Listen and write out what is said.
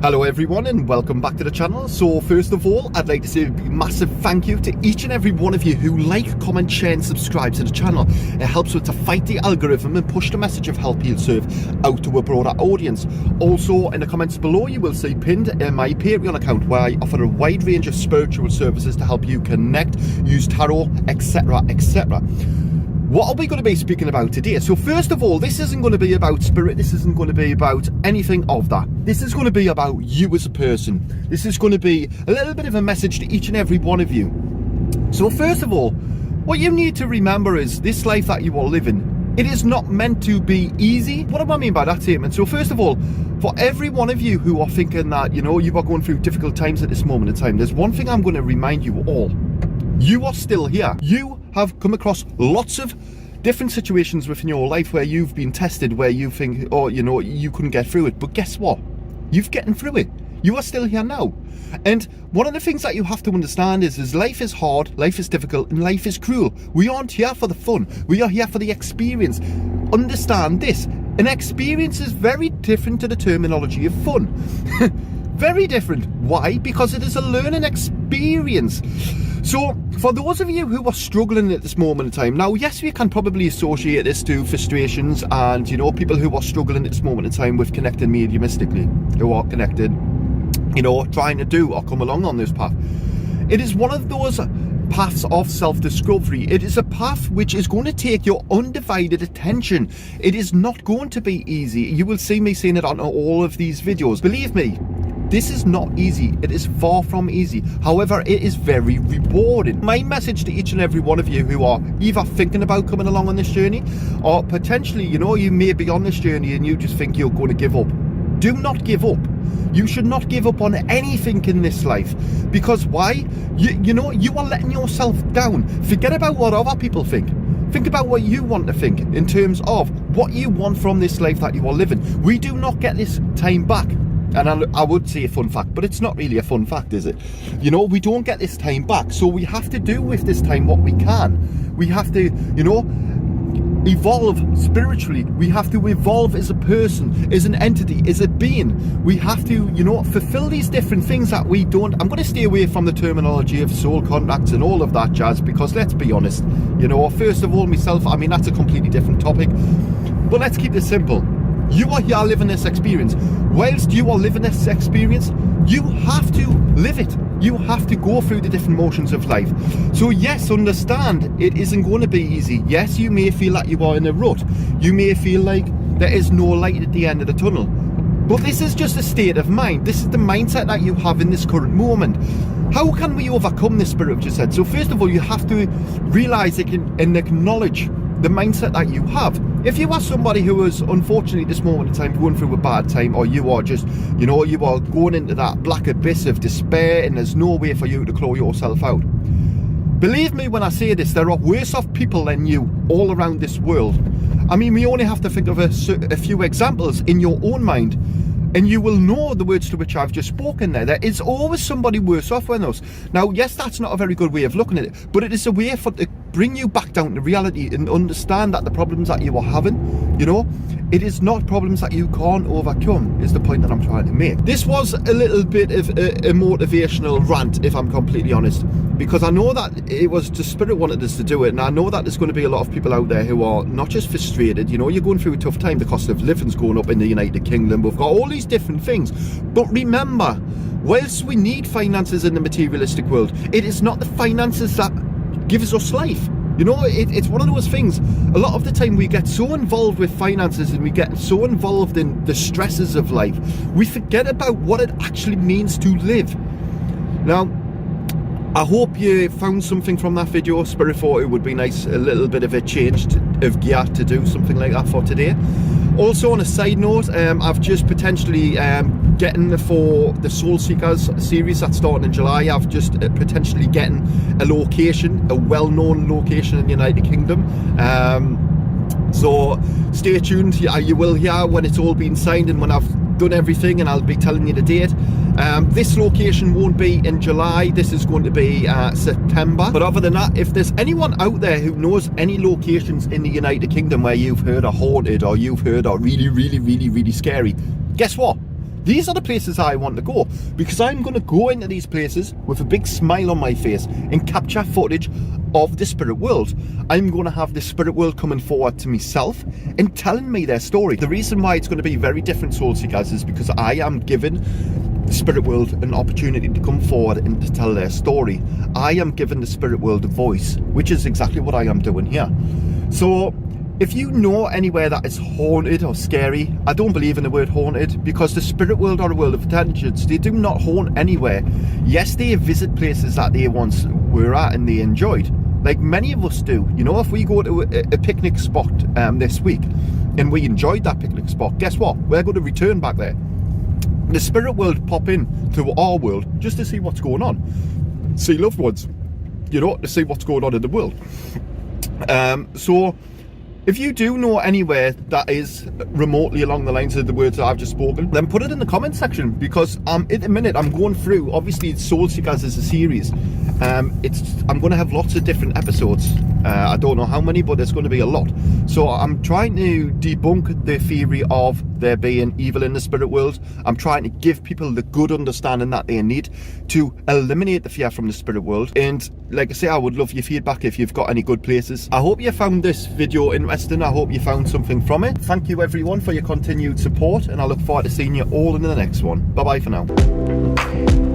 Hello everyone and welcome back to the channel. So first of all, I'd like to say a massive thank you to each and every one of you who like, comment, share and subscribe to the channel. It helps us to fight the algorithm and push the message of Help Heal Serve out to a broader audience. Also in the comments below you will see pinned my Patreon account where I offer a wide range of spiritual services to help you connect, use tarot, etc, etc. What are we going to be speaking about today? So first of all, this isn't going to be about spirit. This isn't going to be about anything of that. This is going to be about you as a person. This is going to be a little bit of a message to each and every one of you. So first of all, what you need to remember is this life that you are living, it is not meant to be easy. What do I mean by that statement? So first of all, for every one of you who are thinking that, you are going through difficult times at this moment in time, there's one thing I'm going to remind you all. You are still here. You have come across lots of different situations within your life where you've been tested, where you think, oh, you couldn't get through it. But guess what? You've gotten through it. You are still here now. And one of the things that you have to understand is life is hard, life is difficult, and life is cruel. We aren't here for the fun. We are here for the experience. Understand this. An experience is very different to the terminology of fun. Very different. Why? Because it is a learning experience. So, for those of you who are struggling at this moment in time, now, yes, we can probably associate this to frustrations and, people who are struggling at this moment in time with connecting mediumistically, who are connected, trying to do or come along on this path. It is one of those paths of self-discovery. It is a path which is going to take your undivided attention. It is not going to be easy. You will see me saying it on all of these videos. Believe me, this is not easy. It is far from easy. However, it is very rewarding. My message to each and every one of you who are either thinking about coming along on this journey or potentially, you may be on this journey and you just think you're going to give up. Do not give up. You should not give up on anything in this life. Because why? You are letting yourself down. Forget about what other people think. Think about what you want to think in terms of what you want from this life that you are living. We do not get this time back. And I would say a fun fact, but it's not really a fun fact, is it? We don't get this time back. So we have to do with this time what we can. We have to, evolve spiritually. We have to evolve as a person, as an entity, as a being. We have to, fulfill these different things that we don't. I'm going to stay away from the terminology of soul contracts and all of that jazz, because let's be honest, first of all, myself, that's a completely different topic. But let's keep this simple. You are here living this experience. Whilst you are living this experience, you have to live it. You have to go through the different motions of life. So yes, understand, it isn't going to be easy. Yes, you may feel like you are in a rut. You may feel like there is no light at the end of the tunnel. But this is just a state of mind. This is the mindset that you have in this current moment. How can we overcome this, Spirit just said? So first of all, you have to realise and acknowledge the mindset that you have. If you are somebody who is unfortunately this moment in time going through a bad time, or you are just, you are going into that black abyss of despair and there's no way for you to claw yourself out. Believe me when I say this, there are worse off people than you all around this world. We only have to think of a few examples in your own mind, and you will know the words to which I've just spoken there. There is always somebody worse off than us. Now, yes, that's not a very good way of looking at it, but it is a way to bring you back down to reality and understand that the problems that you are having, it is not problems that you can't overcome, is the point that I'm trying to make. This was a little bit of a motivational rant, if I'm completely honest, because I know that it was the Spirit wanted us to do it, and I know that there's going to be a lot of people out there who are not just frustrated, you're going through a tough time, the cost of living's going up in the United Kingdom, we've got all these different things, but remember, whilst we need finances in the materialistic world, it is not the finances that gives us life. It's one of those things. A lot of the time we get so involved with finances and we get so involved in the stresses of life, we forget about what it actually means to live. Now, I hope you found something from that video. Spirit thought it would be nice, a little bit of a change of gear to do something like that for today. Also, on a side note, I've just potentially getting for the Soul Seekers series that's starting in July. I've just potentially getting a location, a well-known location in the United Kingdom. So stay tuned. You will hear when it's all been signed and when I've done everything, and I'll be telling you the date. This location won't be in July. This is going to be September. But other than that, if there's anyone out there who knows any locations in the United Kingdom where you've heard are haunted or you've heard are really, really, really, really scary, guess what? These are the places I want to go, because I'm going to go into these places with a big smile on my face and capture footage of the spirit world. I'm going to have the spirit world coming forward to myself and telling me their story. The reason why it's going to be very different, soul seekers, is because I am giving the spirit world an opportunity to come forward and to tell their story. I am giving the spirit world a voice, which is exactly what I am doing here. So if you know anywhere that is haunted or scary, I don't believe in the word haunted, because the spirit world are a world of intelligence. They do not haunt anywhere. Yes, they visit places that they once were at and they enjoyed, like many of us do. You know, if we go to a picnic spot this week and we enjoyed that picnic spot, guess what? We're going to return back there. The spirit world pop in to our world just to see what's going on, see loved ones, you know, to see what's going on in the world. So if you do know anywhere that is remotely along the lines of the words that I've just spoken, then put it in the comment section, because at the minute I'm going through, obviously Soul Seekers is a series. I'm going to have lots of different episodes. I don't know how many, but there's going to be a lot. So I'm trying to debunk the theory of there being evil in the spirit world. I'm trying to give people the good understanding that they need to eliminate the fear from the spirit world. And like I say, I would love your feedback if you've got any good places. I hope you found this video interesting. I hope you found something from it. Thank you everyone for your continued support, and I look forward to seeing you all in the next one. Bye bye for now.